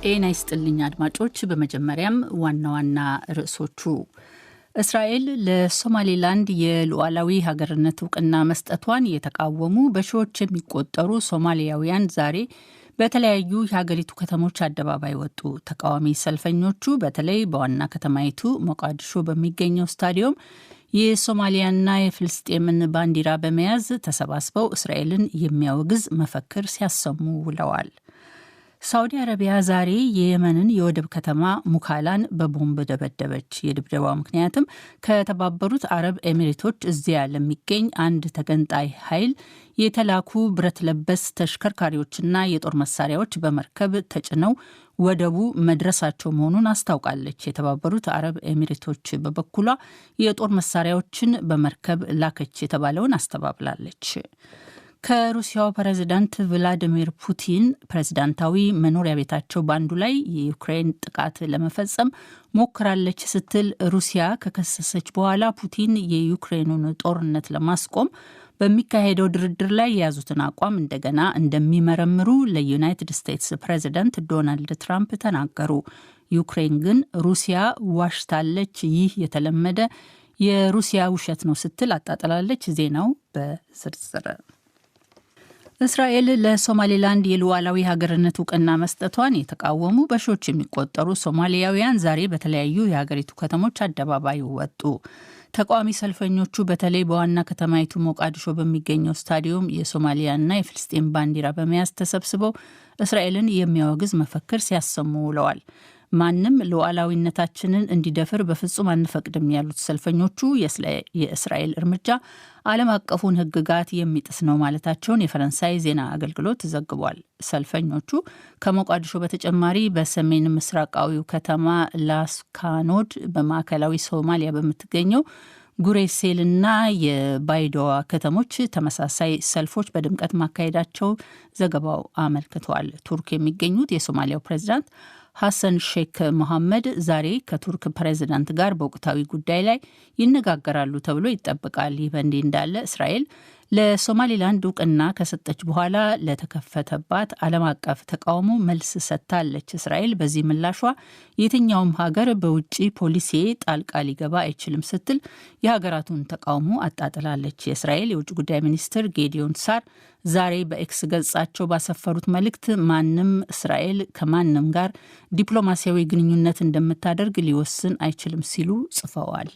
ጤና ይስጥልኝ አድማጮች። በመጀመሪያም ዋና ዋና ርዕሶቹ እስራኤል ለሶማሌላንድ የሉዓላዊ ሀገርነት እውቅና መስጠቷን የተቃወሙ በሺዎች የሚቆጠሩ ሶማሊያውያን ዛሬ በተለያዩ የሀገሪቱ ከተሞች አደባባይ ወጡ። ተቃዋሚ ሰልፈኞቹ በተለይ በዋና ከተማይቱ ሞቃዲሾ በሚገኘው ስታዲየም የሶማሊያና የፍልስጤምን ባንዲራ በመያዝ ተሰባስበው እስራኤልን የሚያወግዝ መፈክር ሲያሰሙ ውለዋል። ሳውዲ አረቢያ ዛሬ የየመንን የወደብ ከተማ ሙካላን በቦምብ ደበደበች። የድብደባው ምክንያትም ከተባበሩት አረብ ኤሚሬቶች እዚያ ለሚገኝ አንድ ተገንጣይ ኃይል የተላኩ ብረት ለበስ ተሽከርካሪዎችና የጦር መሳሪያዎች በመርከብ ተጭነው ወደቡ መድረሳቸው መሆኑን አስታውቃለች። የተባበሩት አረብ ኤሚሬቶች በበኩሏ የጦር መሳሪያዎችን በመርከብ ላከች የተባለውን አስተባብላለች። ከሩሲያው ፕሬዝዳንት ቭላዲሚር ፑቲን ፕሬዝዳንታዊ መኖሪያ ቤታቸው ባንዱ ላይ የዩክሬን ጥቃት ለመፈጸም ሞክራለች ስትል ሩሲያ ከከሰሰች በኋላ ፑቲን የዩክሬኑን ጦርነት ለማስቆም በሚካሄደው ድርድር ላይ የያዙትን አቋም እንደገና እንደሚመረምሩ ለዩናይትድ ስቴትስ ፕሬዝዳንት ዶናልድ ትራምፕ ተናገሩ። ዩክሬን ግን ሩሲያ ዋሽታለች፣ ይህ የተለመደ የሩሲያ ውሸት ነው ስትል አጣጥላለች። ዜናው በዝርዝር እስራኤል ለሶማሌላንድ የሉዓላዊ ሀገርነት እውቅና መስጠቷን የተቃወሙ በሺዎች የሚቆጠሩ ሶማሊያውያን ዛሬ በተለያዩ የሀገሪቱ ከተሞች አደባባይ ወጡ። ተቃዋሚ ሰልፈኞቹ በተለይ በዋና ከተማይቱ ሞቃዲሾ በሚገኘው ስታዲየም የሶማሊያና የፍልስጤም ባንዲራ በመያዝ ተሰብስበው እስራኤልን የሚያወግዝ መፈክር ሲያሰሙ ውለዋል። ማንም ሉዓላዊነታችንን እንዲደፍር በፍጹም አንፈቅድም ያሉት ሰልፈኞቹ የእስራኤል እርምጃ ዓለም አቀፉን ሕግጋት የሚጥስ ነው ማለታቸውን የፈረንሳይ ዜና አገልግሎት ዘግቧል። ሰልፈኞቹ ከሞቃዲሾ በተጨማሪ በሰሜን ምስራቃዊው ከተማ ላስካኖድ፣ በማዕከላዊ ሶማሊያ በምትገኘው ጉሬሴልና የባይዶዋ ከተሞች ተመሳሳይ ሰልፎች በድምቀት ማካሄዳቸው ዘገባው አመልክቷል። ቱርክ የሚገኙት የሶማሊያው ፕሬዝዳንት ሐሰን ሼክ መሐመድ ዛሬ ከቱርክ ፕሬዝዳንት ጋር በወቅታዊ ጉዳይ ላይ ይነጋገራሉ ተብሎ ይጠበቃል። ይህ በእንዲህ እንዳለ እስራኤል ለሶማሌላንድ እውቅና ከሰጠች በኋላ ለተከፈተባት ዓለም አቀፍ ተቃውሞ መልስ ሰጥታለች። እስራኤል በዚህ ምላሿ የትኛውም ሀገር በውጭ ፖሊሲ ጣልቃ ሊገባ አይችልም ስትል የሀገራቱን ተቃውሞ አጣጥላለች። የእስራኤል የውጭ ጉዳይ ሚኒስትር ጌዲዮን ሳር ዛሬ በኤክስ ገጻቸው ባሰፈሩት መልእክት ማንም እስራኤል ከማንም ጋር ዲፕሎማሲያዊ ግንኙነት እንደምታደርግ ሊወስን አይችልም ሲሉ ጽፈዋል።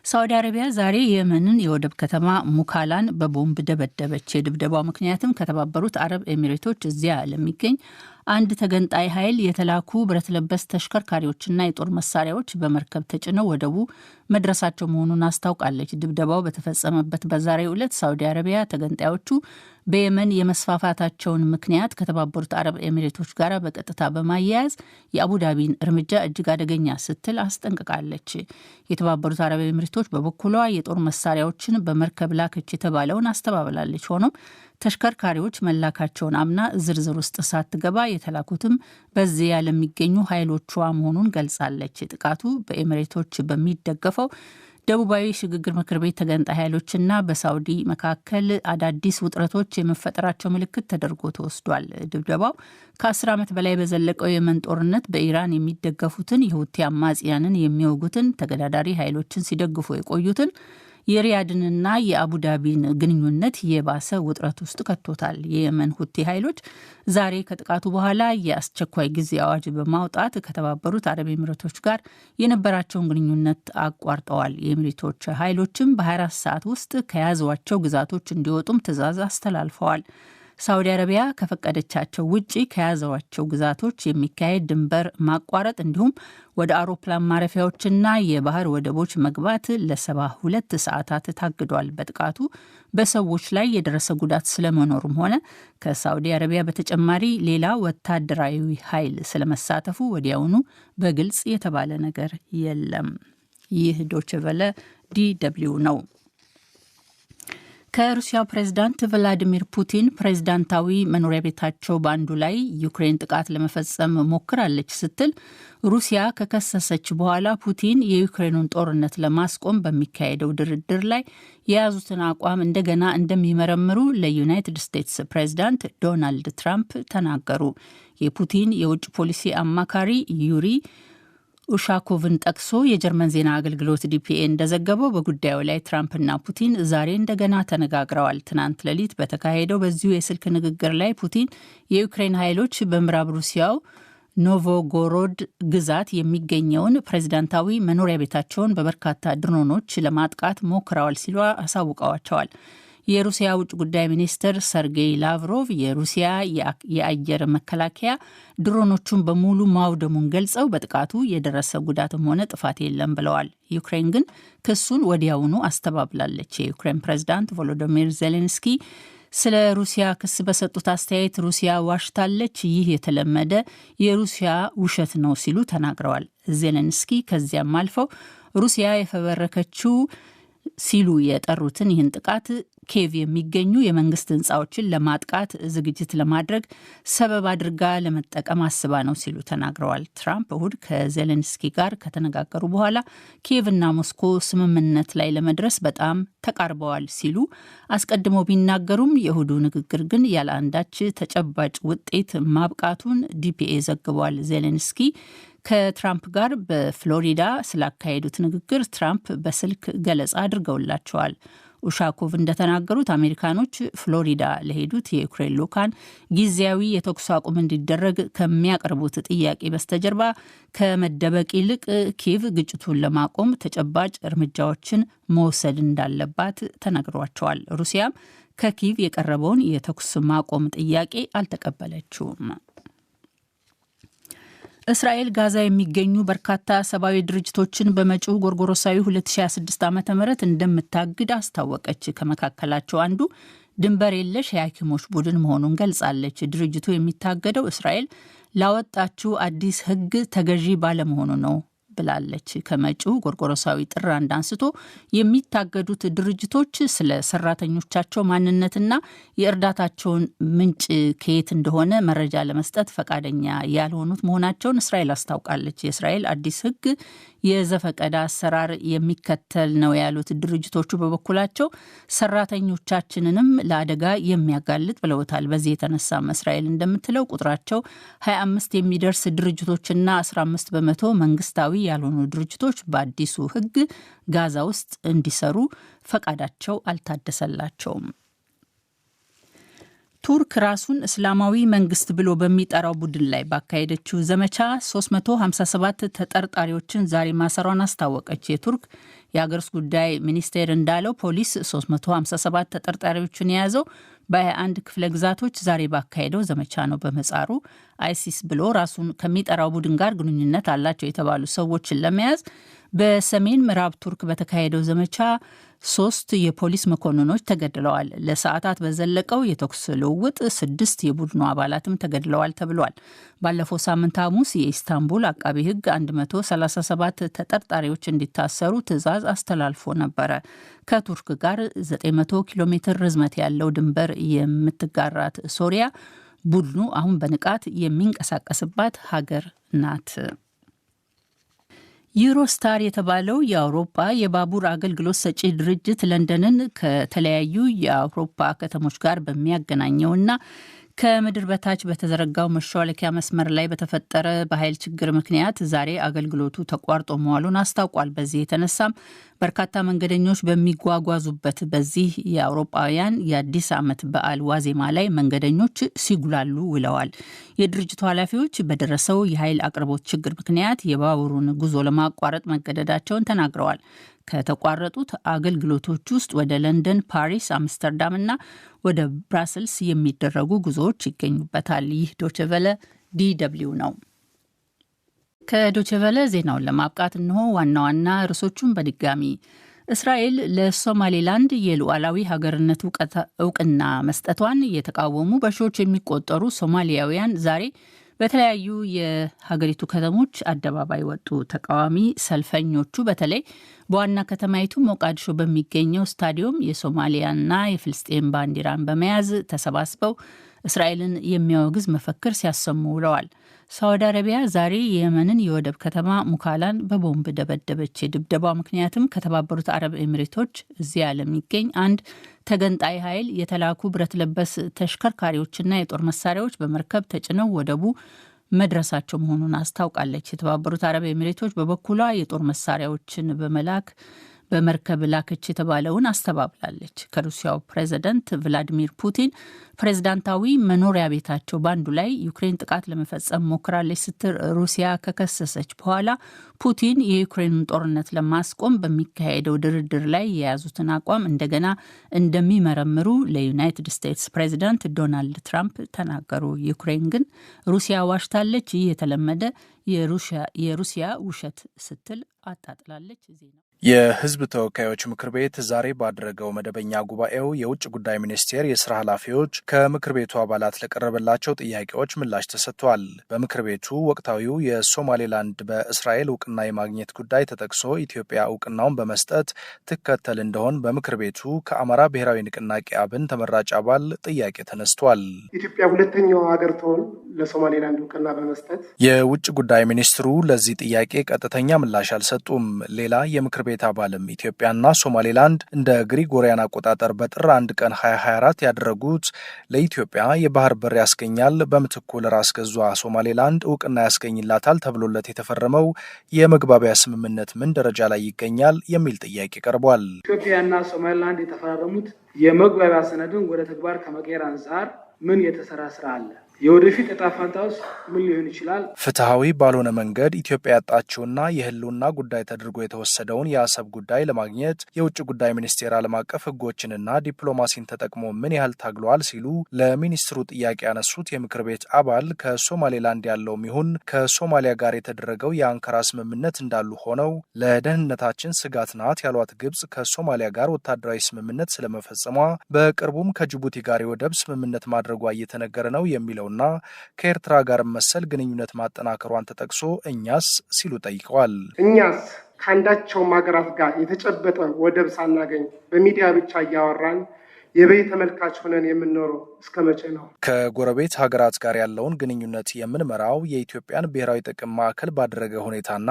ሳውዲ አረቢያ ዛሬ የየመንን የወደብ ከተማ ሙካላን በቦምብ ደበደበች። የድብደባው ምክንያትም ከተባበሩት አረብ ኤሚሬቶች እዚያ ለሚገኝ አንድ ተገንጣይ ኃይል የተላኩ ብረት ለበስ ተሽከርካሪዎችና የጦር መሳሪያዎች በመርከብ ተጭነው ወደቡ መድረሳቸው መሆኑን አስታውቃለች። ድብደባው በተፈጸመበት በዛሬው ዕለት ሳውዲ አረቢያ ተገንጣዮቹ በየመን የመስፋፋታቸውን ምክንያት ከተባበሩት አረብ ኤሚሬቶች ጋር በቀጥታ በማያያዝ የአቡዳቢን እርምጃ እጅግ አደገኛ ስትል አስጠንቅቃለች። የተባበሩት አረብ ኤሚሬቶች በበኩሏ የጦር መሳሪያዎችን በመርከብ ላከች የተባለውን አስተባብላለች። ሆኖም ተሽከርካሪዎች መላካቸውን አምና ዝርዝር ውስጥ ሳትገባ የተላኩትም በዚያ ለሚገኙ ኃይሎቿ መሆኑን ገልጻለች። ጥቃቱ በኤሚሬቶች በሚደገፈው ደቡባዊ ሽግግር ምክር ቤት ተገንጣይ ኃይሎችና በሳውዲ መካከል አዳዲስ ውጥረቶች የመፈጠራቸው ምልክት ተደርጎ ተወስዷል። ድብደባው ከ10 ዓመት በላይ በዘለቀው የመን ጦርነት በኢራን የሚደገፉትን የሁቲ አማጽያንን የሚወጉትን ተገዳዳሪ ኃይሎችን ሲደግፉ የቆዩትን የሪያድንና የአቡዳቢን ግንኙነት የባሰ ውጥረት ውስጥ ከቶታል። የየመን ሁቲ ኃይሎች ዛሬ ከጥቃቱ በኋላ የአስቸኳይ ጊዜ አዋጅ በማውጣት ከተባበሩት አረብ ኤሚሬቶች ጋር የነበራቸውን ግንኙነት አቋርጠዋል። የኤሚሬቶች ኃይሎችም በ24 ሰዓት ውስጥ ከያዟቸው ግዛቶች እንዲወጡም ትዕዛዝ አስተላልፈዋል። ሳውዲ አረቢያ ከፈቀደቻቸው ውጪ ከያዘዋቸው ግዛቶች የሚካሄድ ድንበር ማቋረጥ እንዲሁም ወደ አውሮፕላን ማረፊያዎችና የባህር ወደቦች መግባት ለ72 ሰዓታት ታግዷል። በጥቃቱ በሰዎች ላይ የደረሰ ጉዳት ስለመኖሩም ሆነ ከሳውዲ አረቢያ በተጨማሪ ሌላ ወታደራዊ ኃይል ስለመሳተፉ ወዲያውኑ በግልጽ የተባለ ነገር የለም። ይህ ዶይቼ ቬለ DW ነው። ከሩሲያው ፕሬዝዳንት ቭላዲሚር ፑቲን ፕሬዝዳንታዊ መኖሪያ ቤታቸው በአንዱ ላይ ዩክሬን ጥቃት ለመፈጸም ሞክራለች ስትል ሩሲያ ከከሰሰች በኋላ ፑቲን የዩክሬኑን ጦርነት ለማስቆም በሚካሄደው ድርድር ላይ የያዙትን አቋም እንደገና እንደሚመረምሩ ለዩናይትድ ስቴትስ ፕሬዝዳንት ዶናልድ ትራምፕ ተናገሩ። የፑቲን የውጭ ፖሊሲ አማካሪ ዩሪ ኡሻኮቭን ጠቅሶ የጀርመን ዜና አገልግሎት ዲፒኤ እንደዘገበው በጉዳዩ ላይ ትራምፕና ፑቲን ዛሬ እንደገና ተነጋግረዋል። ትናንት ሌሊት በተካሄደው በዚሁ የስልክ ንግግር ላይ ፑቲን የዩክሬን ኃይሎች በምዕራብ ሩሲያው ኖቮጎሮድ ግዛት የሚገኘውን ፕሬዝዳንታዊ መኖሪያ ቤታቸውን በበርካታ ድሮኖች ለማጥቃት ሞክረዋል ሲሉ አሳውቀዋቸዋል። የሩሲያ ውጭ ጉዳይ ሚኒስትር ሰርጌይ ላቭሮቭ የሩሲያ የአየር መከላከያ ድሮኖቹን በሙሉ ማውደሙን ገልጸው በጥቃቱ የደረሰ ጉዳትም ሆነ ጥፋት የለም ብለዋል። ዩክሬን ግን ክሱን ወዲያውኑ አስተባብላለች። የዩክሬን ፕሬዝዳንት ቮሎዶሚር ዜሌንስኪ ስለ ሩሲያ ክስ በሰጡት አስተያየት ሩሲያ ዋሽታለች፣ ይህ የተለመደ የሩሲያ ውሸት ነው ሲሉ ተናግረዋል። ዜሌንስኪ ከዚያም አልፈው ሩሲያ የፈበረከችው ሲሉ የጠሩትን ይህን ጥቃት ኬቭ የሚገኙ የመንግስት ህንፃዎችን ለማጥቃት ዝግጅት ለማድረግ ሰበብ አድርጋ ለመጠቀም አስባ ነው ሲሉ ተናግረዋል። ትራምፕ እሁድ ከዜሌንስኪ ጋር ከተነጋገሩ በኋላ ኪየቭና ሞስኮ ስምምነት ላይ ለመድረስ በጣም ተቃርበዋል ሲሉ አስቀድመው ቢናገሩም የእሁዱ ንግግር ግን ያለ አንዳች ተጨባጭ ውጤት ማብቃቱን ዲፒኤ ዘግቧል። ዜሌንስኪ ከትራምፕ ጋር በፍሎሪዳ ስላካሄዱት ንግግር ትራምፕ በስልክ ገለጻ አድርገውላቸዋል። ኡሻኮቭ እንደተናገሩት አሜሪካኖች ፍሎሪዳ ለሄዱት የዩክሬን ልዑካን ጊዜያዊ የተኩስ አቁም እንዲደረግ ከሚያቀርቡት ጥያቄ በስተጀርባ ከመደበቅ ይልቅ ኪየቭ ግጭቱን ለማቆም ተጨባጭ እርምጃዎችን መውሰድ እንዳለባት ተነግሯቸዋል። ሩሲያም ከኪየቭ የቀረበውን የተኩስ ማቆም ጥያቄ አልተቀበለችውም። እስራኤል ጋዛ የሚገኙ በርካታ ሰብአዊ ድርጅቶችን በመጪው ጎርጎሮሳዊ 2026 ዓ.ም እንደምታግድ አስታወቀች። ከመካከላቸው አንዱ ድንበር የለሽ የሐኪሞች ቡድን መሆኑን ገልጻለች። ድርጅቱ የሚታገደው እስራኤል ላወጣችው አዲስ ሕግ ተገዢ ባለመሆኑ ነው ብላለች። ከመጪው ጎርጎሮሳዊ ጥር 1 አንስቶ የሚታገዱት ድርጅቶች ስለ ሰራተኞቻቸው ማንነትና የእርዳታቸውን ምንጭ ከየት እንደሆነ መረጃ ለመስጠት ፈቃደኛ ያልሆኑት መሆናቸውን እስራኤል አስታውቃለች። የእስራኤል አዲስ ሕግ የዘፈቀደ አሰራር የሚከተል ነው ያሉት ድርጅቶቹ በበኩላቸው ሰራተኞቻችንንም ለአደጋ የሚያጋልጥ ብለውታል። በዚህ የተነሳም እስራኤል እንደምትለው ቁጥራቸው 25 የሚደርስ ድርጅቶችና 15 በመቶ መንግስታዊ ያልሆኑ ድርጅቶች በአዲሱ ሕግ ጋዛ ውስጥ እንዲሰሩ ፈቃዳቸው አልታደሰላቸውም። ቱርክ ራሱን እስላማዊ መንግስት ብሎ በሚጠራው ቡድን ላይ ባካሄደችው ዘመቻ 357 ተጠርጣሪዎችን ዛሬ ማሰሯን አስታወቀች። የቱርክ የሀገር ውስጥ ጉዳይ ሚኒስቴር እንዳለው ፖሊስ 357 ተጠርጣሪዎችን የያዘው በ21 ክፍለ ግዛቶች ዛሬ ባካሄደው ዘመቻ ነው። በመጻሩ አይሲስ ብሎ ራሱን ከሚጠራው ቡድን ጋር ግንኙነት አላቸው የተባሉ ሰዎችን ለመያዝ በሰሜን ምዕራብ ቱርክ በተካሄደው ዘመቻ 3 የፖሊስ መኮንኖች ተገድለዋል። ለሰዓታት በዘለቀው የተኩስ ልውውጥ 6 የቡድኑ አባላትም ተገድለዋል ተብሏል። ባለፈው ሳምንት ሐሙስ የኢስታንቡል አቃቤ ሕግ 137 ተጠርጣሪዎች እንዲታሰሩ ትዕዛዝ አስተላልፎ ነበረ። ከቱርክ ጋር 900 ኪሎ ሜትር ርዝመት ያለው ድንበር የምትጋራት ሶሪያ ቡድኑ አሁን በንቃት የሚንቀሳቀስባት ሀገር ናት። ዩሮስታር የተባለው የአውሮፓ የባቡር አገልግሎት ሰጪ ድርጅት ለንደንን ከተለያዩ የአውሮፓ ከተሞች ጋር በሚያገናኘውና ከምድር በታች በተዘረጋው መሿለኪያ መስመር ላይ በተፈጠረ በኃይል ችግር ምክንያት ዛሬ አገልግሎቱ ተቋርጦ መዋሉን አስታውቋል። በዚህ የተነሳም በርካታ መንገደኞች በሚጓጓዙበት በዚህ የአውሮፓውያን የአዲስ ዓመት በዓል ዋዜማ ላይ መንገደኞች ሲጉላሉ ውለዋል። የድርጅቱ ኃላፊዎች በደረሰው የኃይል አቅርቦት ችግር ምክንያት የባቡሩን ጉዞ ለማቋረጥ መገደዳቸውን ተናግረዋል። ከተቋረጡት አገልግሎቶች ውስጥ ወደ ለንደን፣ ፓሪስ፣ አምስተርዳም እና ወደ ብራስልስ የሚደረጉ ጉዞዎች ይገኙበታል። ይህ ዶችቨለ ዲደብሊው ነው። ከዶችቨለ ዜናውን ለማብቃት እንሆ ዋና ዋና ርዕሶቹን በድጋሚ እስራኤል ለሶማሌላንድ የሉዓላዊ ሀገርነት እውቅና መስጠቷን የተቃወሙ በሺዎች የሚቆጠሩ ሶማሊያውያን ዛሬ በተለያዩ የሀገሪቱ ከተሞች አደባባይ ወጡ ተቃዋሚ ሰልፈኞቹ በተለይ በዋና ከተማይቱ ሞቃዲሾ በሚገኘው ስታዲየም የሶማሊያና የፍልስጤም ባንዲራን በመያዝ ተሰባስበው እስራኤልን የሚያወግዝ መፈክር ሲያሰሙ ውለዋል። ሳዑዲ አረቢያ ዛሬ የየመንን የወደብ ከተማ ሙካላን በቦምብ ደበደበች። የድብደባው ምክንያትም ከተባበሩት አረብ ኤሚሬቶች እዚያ ለሚገኝ አንድ ተገንጣይ ኃይል የተላኩ ብረት ለበስ ተሽከርካሪዎችና የጦር መሳሪያዎች በመርከብ ተጭነው ወደቡ መድረሳቸው መሆኑን አስታውቃለች። የተባበሩት አረብ ኤሚሬቶች በበኩሏ የጦር መሳሪያዎችን በመላክ በመርከብ ላከች የተባለውን አስተባብላለች። ከሩሲያው ፕሬዝዳንት ቭላዲሚር ፑቲን ፕሬዝዳንታዊ መኖሪያ ቤታቸው ባንዱ ላይ ዩክሬን ጥቃት ለመፈጸም ሞክራለች ስትል ሩሲያ ከከሰሰች በኋላ ፑቲን የዩክሬንን ጦርነት ለማስቆም በሚካሄደው ድርድር ላይ የያዙትን አቋም እንደገና እንደሚመረምሩ ለዩናይትድ ስቴትስ ፕሬዝዳንት ዶናልድ ትራምፕ ተናገሩ። ዩክሬን ግን ሩሲያ ዋሽታለች፣ ይህ የተለመደ የሩሲያ ውሸት ስትል አጣጥላለች። የሕዝብ ተወካዮች ምክር ቤት ዛሬ ባደረገው መደበኛ ጉባኤው የውጭ ጉዳይ ሚኒስቴር የስራ ኃላፊዎች ከምክር ቤቱ አባላት ለቀረበላቸው ጥያቄዎች ምላሽ ተሰጥቷል። በምክር ቤቱ ወቅታዊው የሶማሌላንድ በእስራኤል እውቅና የማግኘት ጉዳይ ተጠቅሶ ኢትዮጵያ እውቅናውን በመስጠት ትከተል እንደሆን በምክር ቤቱ ከአማራ ብሔራዊ ንቅናቄ አብን ተመራጭ አባል ጥያቄ ተነስቷል። ኢትዮጵያ ሁለተኛው ሀገር ትሆን ለሶማሌላንድ እውቅና በመስጠት የውጭ ጉዳይ ሚኒስትሩ ለዚህ ጥያቄ ቀጥተኛ ምላሽ አልሰጡም። ሌላ የምክር ቤት አባልም ኢትዮጵያና ሶማሌላንድ እንደ ግሪጎሪያን አቆጣጠር በጥር 1 ቀን 2024 ያደረጉት ለኢትዮጵያ የባህር በር ያስገኛል፣ በምትኩ ለራስ ገዟ ሶማሌላንድ እውቅና ያስገኝላታል ተብሎለት የተፈረመው የመግባቢያ ስምምነት ምን ደረጃ ላይ ይገኛል የሚል ጥያቄ ቀርቧል። ኢትዮጵያና ሶማሌላንድ የተፈራረሙት የመግባቢያ ሰነድን ወደ ተግባር ከመቀየር አንጻር ምን የተሰራ ስራ አለ? የወደፊት ዕጣ ፈንታውስ ምን ሊሆን ይችላል? ፍትሐዊ ባልሆነ መንገድ ኢትዮጵያ ያጣችውና የህልውና ጉዳይ ተደርጎ የተወሰደውን የአሰብ ጉዳይ ለማግኘት የውጭ ጉዳይ ሚኒስቴር ዓለም አቀፍ ህጎችንና ዲፕሎማሲን ተጠቅሞ ምን ያህል ታግሏል ሲሉ ለሚኒስትሩ ጥያቄ ያነሱት የምክር ቤት አባል ከሶማሌላንድ ያለውም ይሁን ከሶማሊያ ጋር የተደረገው የአንካራ ስምምነት እንዳሉ ሆነው ለደህንነታችን ስጋት ናት ያሏት ግብጽ ከሶማሊያ ጋር ወታደራዊ ስምምነት ስለመፈጸሟ በቅርቡም ከጅቡቲ ጋር የወደብ ስምምነት ማድረጓ እየተነገረ ነው የሚለው ና ከኤርትራ ጋር መሰል ግንኙነት ማጠናከሯን ተጠቅሶ እኛስ ሲሉ ጠይቀዋል። እኛስ ከአንዳቸውም ሀገራት ጋር የተጨበጠ ወደብ ሳናገኝ በሚዲያ ብቻ እያወራን የበይ ተመልካች ሆነን የምንኖረው እስከ መቼ ነው? ከጎረቤት ሀገራት ጋር ያለውን ግንኙነት የምንመራው የኢትዮጵያን ብሔራዊ ጥቅም ማዕከል ባደረገ ሁኔታና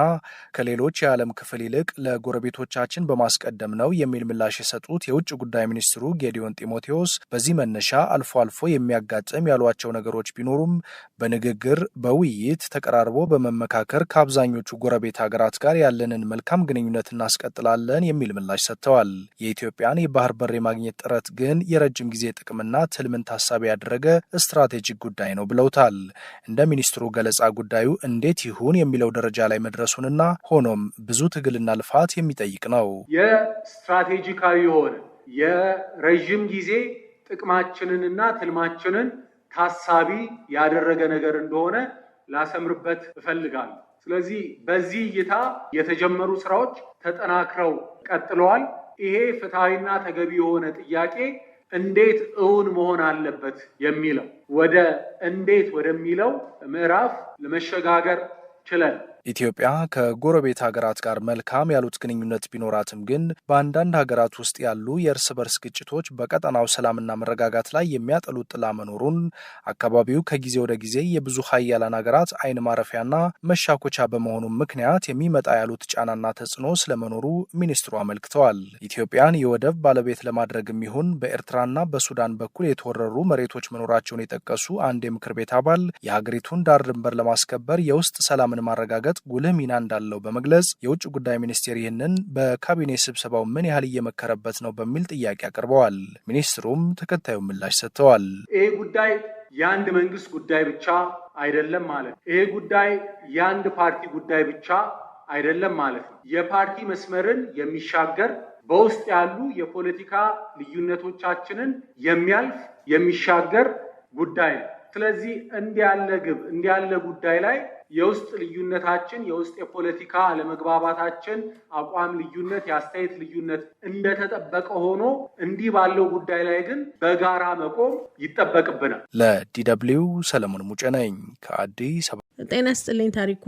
ከሌሎች የዓለም ክፍል ይልቅ ለጎረቤቶቻችን በማስቀደም ነው የሚል ምላሽ የሰጡት የውጭ ጉዳይ ሚኒስትሩ ጌዲዮን ጢሞቴዎስ በዚህ መነሻ አልፎ አልፎ የሚያጋጥም ያሏቸው ነገሮች ቢኖሩም በንግግር በውይይት ተቀራርቦ በመመካከር ከአብዛኞቹ ጎረቤት ሀገራት ጋር ያለንን መልካም ግንኙነት እናስቀጥላለን የሚል ምላሽ ሰጥተዋል። የኢትዮጵያን የባህር በር የማግኘት ጥረት ግን የረጅም ጊዜ ጥቅምና ትልምን ታሳቢ ያደረገ ስትራቴጂክ ጉዳይ ነው ብለውታል። እንደ ሚኒስትሩ ገለጻ ጉዳዩ እንዴት ይሁን የሚለው ደረጃ ላይ መድረሱንና ሆኖም ብዙ ትግልና ልፋት የሚጠይቅ ነው። የስትራቴጂካዊ የሆነ የረጅም ጊዜ ጥቅማችንንና ትልማችንን ታሳቢ ያደረገ ነገር እንደሆነ ላሰምርበት እፈልጋለሁ። ስለዚህ በዚህ እይታ የተጀመሩ ስራዎች ተጠናክረው ቀጥለዋል። ይሄ ፍትሐዊና ተገቢ የሆነ ጥያቄ እንዴት እውን መሆን አለበት የሚለው ወደ እንዴት ወደሚለው ምዕራፍ ለመሸጋገር ችለን ኢትዮጵያ ከጎረቤት ሀገራት ጋር መልካም ያሉት ግንኙነት ቢኖራትም ግን በአንዳንድ ሀገራት ውስጥ ያሉ የእርስ በርስ ግጭቶች በቀጠናው ሰላምና መረጋጋት ላይ የሚያጠሉት ጥላ መኖሩን አካባቢው ከጊዜ ወደ ጊዜ የብዙ ሀያላን ሀገራት አይን ማረፊያና መሻኮቻ በመሆኑ ምክንያት የሚመጣ ያሉት ጫናና ተጽዕኖ ስለመኖሩ ሚኒስትሩ አመልክተዋል። ኢትዮጵያን የወደብ ባለቤት ለማድረግም ይሁን በኤርትራና በሱዳን በኩል የተወረሩ መሬቶች መኖራቸውን የጠቀሱ አንድ የምክር ቤት አባል የሀገሪቱን ዳር ድንበር ለማስከበር የውስጥ ሰላምን ማረጋገጥ ጉልህ ሚና እንዳለው በመግለጽ የውጭ ጉዳይ ሚኒስቴር ይህንን በካቢኔ ስብሰባው ምን ያህል እየመከረበት ነው በሚል ጥያቄ አቅርበዋል። ሚኒስትሩም ተከታዩ ምላሽ ሰጥተዋል። ይሄ ጉዳይ የአንድ መንግስት ጉዳይ ብቻ አይደለም ማለት ነው። ይሄ ጉዳይ የአንድ ፓርቲ ጉዳይ ብቻ አይደለም ማለት ነው። የፓርቲ መስመርን የሚሻገር በውስጥ ያሉ የፖለቲካ ልዩነቶቻችንን የሚያልፍ የሚሻገር ጉዳይ ነው። ስለዚህ እንዲያለ ጉዳይ ላይ የውስጥ ልዩነታችን የውስጥ የፖለቲካ አለመግባባታችን አቋም ልዩነት የአስተያየት ልዩነት እንደተጠበቀ ሆኖ እንዲህ ባለው ጉዳይ ላይ ግን በጋራ መቆም ይጠበቅብናል። ለዲ.ደብሊው ሰለሞን ሙጬ ነኝ ከአዲስ አበባ። ጤና ይስጥልኝ ታሪኩ።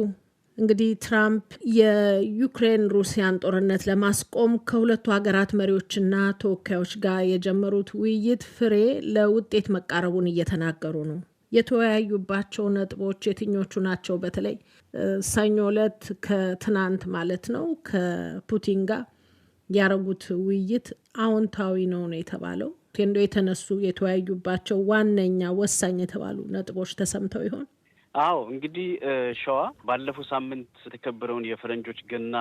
እንግዲህ ትራምፕ የዩክሬን ሩሲያን ጦርነት ለማስቆም ከሁለቱ ሀገራት መሪዎችና ተወካዮች ጋር የጀመሩት ውይይት ፍሬ ለውጤት መቃረቡን እየተናገሩ ነው። የተወያዩባቸው ነጥቦች የትኞቹ ናቸው? በተለይ ሰኞ ዕለት ከትናንት ማለት ነው ከፑቲን ጋር ያረጉት ውይይት አዎንታዊ ነው የተባለው። የተነሱ የተወያዩባቸው ዋነኛ ወሳኝ የተባሉ ነጥቦች ተሰምተው ይሆን? አዎ እንግዲህ ሸዋ ባለፈው ሳምንት የተከበረውን የፈረንጆች ገና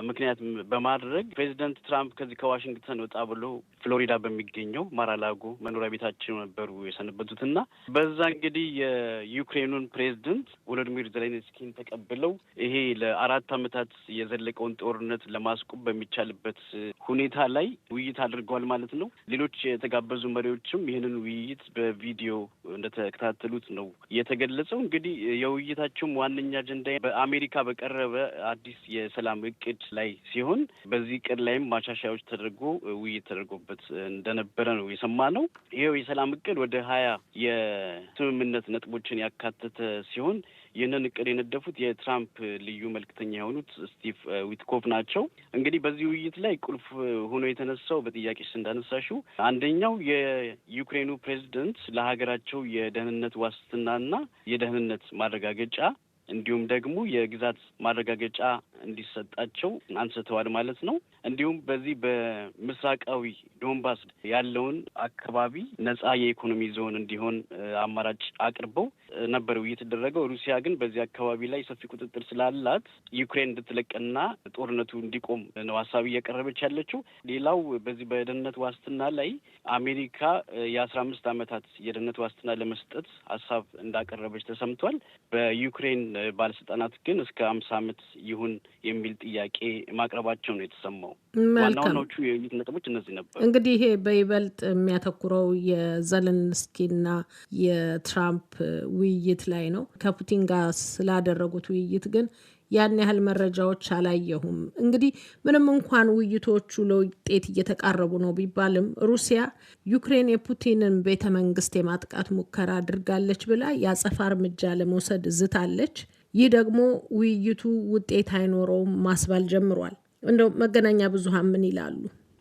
ምክንያት በማድረግ ፕሬዚደንት ትራምፕ ከዚህ ከዋሽንግተን ወጣ ብሎ ፍሎሪዳ በሚገኘው ማራላጎ መኖሪያ ቤታቸው ነበሩ የሰነበቱትና በዛ እንግዲህ የዩክሬኑን ፕሬዚደንት ቮሎዲሚር ዜሌንስኪን ተቀብለው ይሄ ለ4 ዓመታት የዘለቀውን ጦርነት ለማስቆም በሚቻልበት ሁኔታ ላይ ውይይት አድርገዋል ማለት ነው። ሌሎች የተጋበዙ መሪዎችም ይህንን ውይይት በቪዲዮ እንደተከታተሉት ነው የተገለጸው። እንግዲህ የውይይታቸውም ዋነኛ አጀንዳ በአሜሪካ በቀረበ አዲስ የሰላም እቅድ ላይ ሲሆን በዚህ እቅድ ላይም ማሻሻያዎች ተደርጎ ውይይት ተደርጎበት እንደነበረ ነው የሰማነው። ይሄው የሰላም እቅድ ወደ 20 የስምምነት ነጥቦችን ያካተተ ሲሆን ይህንን እቅድ የነደፉት የትራምፕ ልዩ መልክተኛ የሆኑት ስቲቭ ዊትኮፍ ናቸው። እንግዲህ በዚህ ውይይት ላይ ቁልፍ ሆኖ የተነሳው በጥያቄሽ እንዳነሳሽው አንደኛው የዩክሬኑ ፕሬዚደንት ለሀገራቸው የደህንነት ዋስትናና የደህንነት ማረጋገጫ እንዲሁም ደግሞ የግዛት ማረጋገጫ እንዲሰጣቸው አንስተዋል ማለት ነው። እንዲሁም በዚህ በምስራቃዊ ዶንባስ ያለውን አካባቢ ነጻ የኢኮኖሚ ዞን እንዲሆን አማራጭ አቅርበው ነበር ውይይት የተደረገው። ሩሲያ ግን በዚህ አካባቢ ላይ ሰፊ ቁጥጥር ስላላት ዩክሬን እንድትለቅና ጦርነቱ እንዲቆም ነው ሀሳብ እያቀረበች ያለችው። ሌላው በዚህ በደህንነት ዋስትና ላይ አሜሪካ የ15 ዓመታት የደህንነት ዋስትና ለመስጠት ሀሳብ እንዳቀረበች ተሰምቷል። በዩክሬን ባለስልጣናት ግን እስከ 50 ዓመት ይሁን የሚል ጥያቄ ማቅረባቸው ነው የተሰማው። ዋና ዋናዎቹ የውይይት ነጥቦች እነዚህ ነበሩ። እንግዲህ ይሄ በይበልጥ የሚያተኩረው የዘለንስኪና የትራምፕ ውይይት ላይ ነው። ከፑቲን ጋር ስላደረጉት ውይይት ግን ያን ያህል መረጃዎች አላየሁም። እንግዲህ ምንም እንኳን ውይይቶቹ ለውጤት እየተቃረቡ ነው ቢባልም ሩሲያ ዩክሬን የፑቲንን ቤተ መንግስት የማጥቃት ሙከራ አድርጋለች ብላ የአጸፋ እርምጃ ለመውሰድ ዝታለች። ይህ ደግሞ ውይይቱ ውጤት አይኖረውም ማስባል ጀምሯል። እንደው መገናኛ ብዙሃን ምን ይላሉ?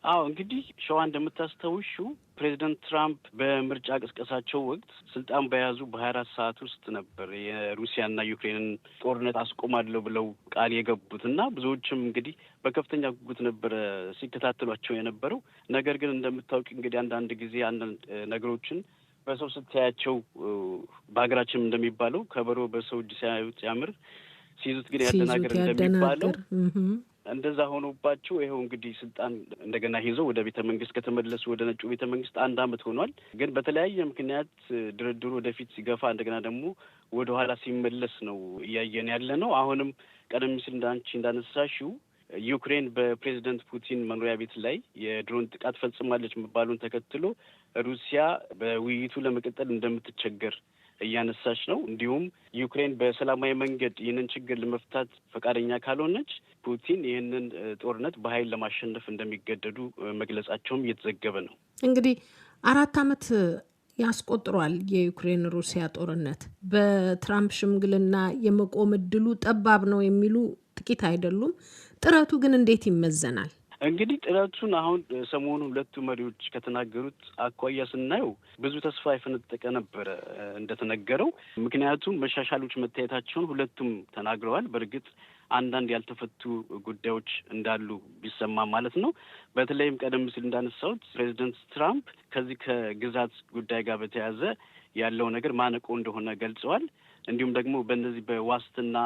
አዎ እንግዲህ ሸዋ እንደምታስታውሹ ፕሬዚደንት ትራምፕ በምርጫ ቅስቀሳቸው ወቅት ስልጣን በያዙ በ24 ሰዓት ውስጥ ነበር የሩሲያና ዩክሬንን ጦርነት አስቆማለሁ ብለው ቃል የገቡት እና ብዙዎችም እንግዲህ በከፍተኛ ጉጉት ነበረ ሲከታተሏቸው የነበረው። ነገር ግን እንደምታውቂ እንግዲህ አንዳንድ ጊዜ አንዳንድ ነገሮችን በሰው ስታያቸው በሀገራችን እንደሚባለው ከበሮ በሰው እጅ ሲያዩት ያምር ሲይዙት ግን ያደናገር እንደሚባለው እንደዛ ሆኖባቸው ይኸው እንግዲህ ስልጣን እንደገና ይዘው ወደ ቤተ መንግስት ከተመለሱ ወደ ነጩ ቤተ መንግስት 1 ዓመት ሆኗል። ግን በተለያየ ምክንያት ድርድሩ ወደፊት ሲገፋ እንደገና ደግሞ ወደ ኋላ ሲመለስ ነው እያየን ያለ ነው። አሁንም ቀደም ሲል እንዳነሳሽው ዩክሬን በፕሬዚደንት ፑቲን መኖሪያ ቤት ላይ የድሮን ጥቃት ፈጽማለች መባሉን ተከትሎ ሩሲያ በውይይቱ ለመቀጠል እንደምትቸገር እያነሳች ነው። እንዲሁም ዩክሬን በሰላማዊ መንገድ ይህንን ችግር ለመፍታት ፈቃደኛ ካልሆነች ፑቲን ይህንን ጦርነት በኃይል ለማሸነፍ እንደሚገደዱ መግለጻቸውም እየተዘገበ ነው። እንግዲህ 4 ዓመት ያስቆጥሯል የዩክሬን ሩሲያ ጦርነት። በትራምፕ ሽምግልና የመቆም እድሉ ጠባብ ነው የሚሉ ጥቂት አይደሉም። ጥረቱ ግን እንዴት ይመዘናል? እንግዲህ ጥረቱን አሁን ሰሞኑን ሁለቱ መሪዎች ከተናገሩት አኳያ ስናየው ብዙ ተስፋ የፈነጠቀ ነበረ እንደተነገረው። ምክንያቱም መሻሻሎች መታየታቸውን ሁለቱም ተናግረዋል። በእርግጥ አንዳንድ ያልተፈቱ ጉዳዮች እንዳሉ ቢሰማ ማለት ነው። በተለይም ቀደም ሲል እንዳነሳሁት ፕሬዚደንት ትራምፕ ከዚህ ከግዛት ጉዳይ ጋር በተያያዘ ያለው ነገር ማነቆ እንደሆነ ገልጸዋል። እንዲሁም ደግሞ በእነዚህ በዋስትና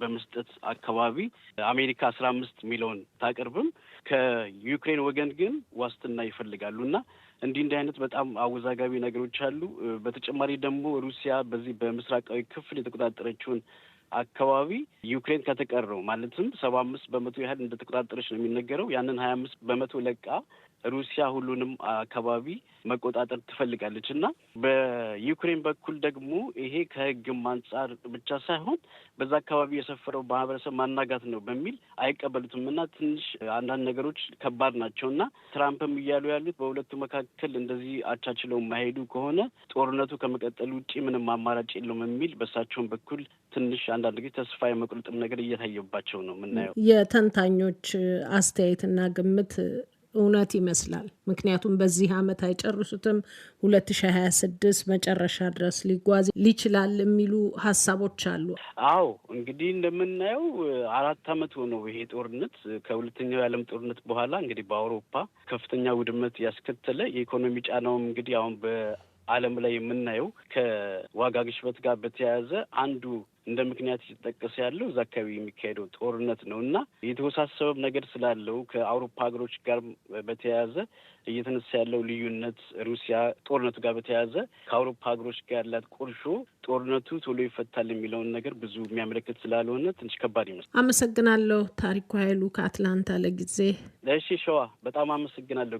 በመስጠት አካባቢ አሜሪካ 15 ሚሊዮን ታቀርብም ከዩክሬን ወገን ግን ዋስትና ይፈልጋሉ እና እንዲህ አይነት በጣም አወዛጋቢ ነገሮች አሉ። በተጨማሪ ደግሞ ሩሲያ በዚህ በምስራቃዊ ክፍል የተቆጣጠረችውን አካባቢ ዩክሬን ከተቀረው ማለትም 75% ያህል እንደተቆጣጠረች ነው የሚነገረው። ያንን 25% ለቃ ሩሲያ ሁሉንም አካባቢ መቆጣጠር ትፈልጋለች እና በዩክሬን በኩል ደግሞ ይሄ ከህግም አንጻር ብቻ ሳይሆን በዛ አካባቢ የሰፈረው ማህበረሰብ ማናጋት ነው በሚል አይቀበሉትም እና ትንሽ አንዳንድ ነገሮች ከባድ ናቸው እና ትራምፕም እያሉ ያሉት በሁለቱ መካከል እንደዚህ አቻችለው የማይሄዱ ከሆነ ጦርነቱ ከመቀጠል ውጪ ምንም አማራጭ የለውም የሚል በእሳቸውን በኩል ትንሽ አንዳንድ ጊዜ ተስፋ የመቁረጥም ነገር እየታየባቸው ነው የምናየው። የተንታኞች አስተያየትና ግምት እውነት ይመስላል። ምክንያቱም በዚህ አመት አይጨርሱትም፣ 2026 መጨረሻ ድረስ ሊጓዝ ይችላል የሚሉ ሀሳቦች አሉ። አዎ እንግዲህ እንደምናየው 4 አመት ሆነው ይሄ ጦርነት ከሁለተኛው የዓለም ጦርነት በኋላ እንግዲህ በአውሮፓ ከፍተኛ ውድመት ያስከተለ የኢኮኖሚ ጫናውም እንግዲህ አሁን በዓለም ላይ የምናየው ከዋጋ ግሽበት ጋር በተያያዘ አንዱ እንደ ምክንያት እየተጠቀሰ ያለው እዛ አካባቢ የሚካሄደው ጦርነት ነው እና የተወሳሰበ ነገር ስላለው ከአውሮፓ ሀገሮች ጋር በተያያዘ እየተነሳ ያለው ልዩነት ሩሲያ ጦርነቱ ጋር በተያያዘ ከአውሮፓ ሀገሮች ጋር ያላት ቁርሾ ጦርነቱ ቶሎ ይፈታል የሚለውን ነገር ብዙ የሚያመለክት ስላልሆነ ትንሽ ከባድ ይመስላል። አመሰግናለሁ። ታሪኩ ኃይሉ ከአትላንታ ለጊዜ። እሺ ሸዋ በጣም አመሰግናለሁ።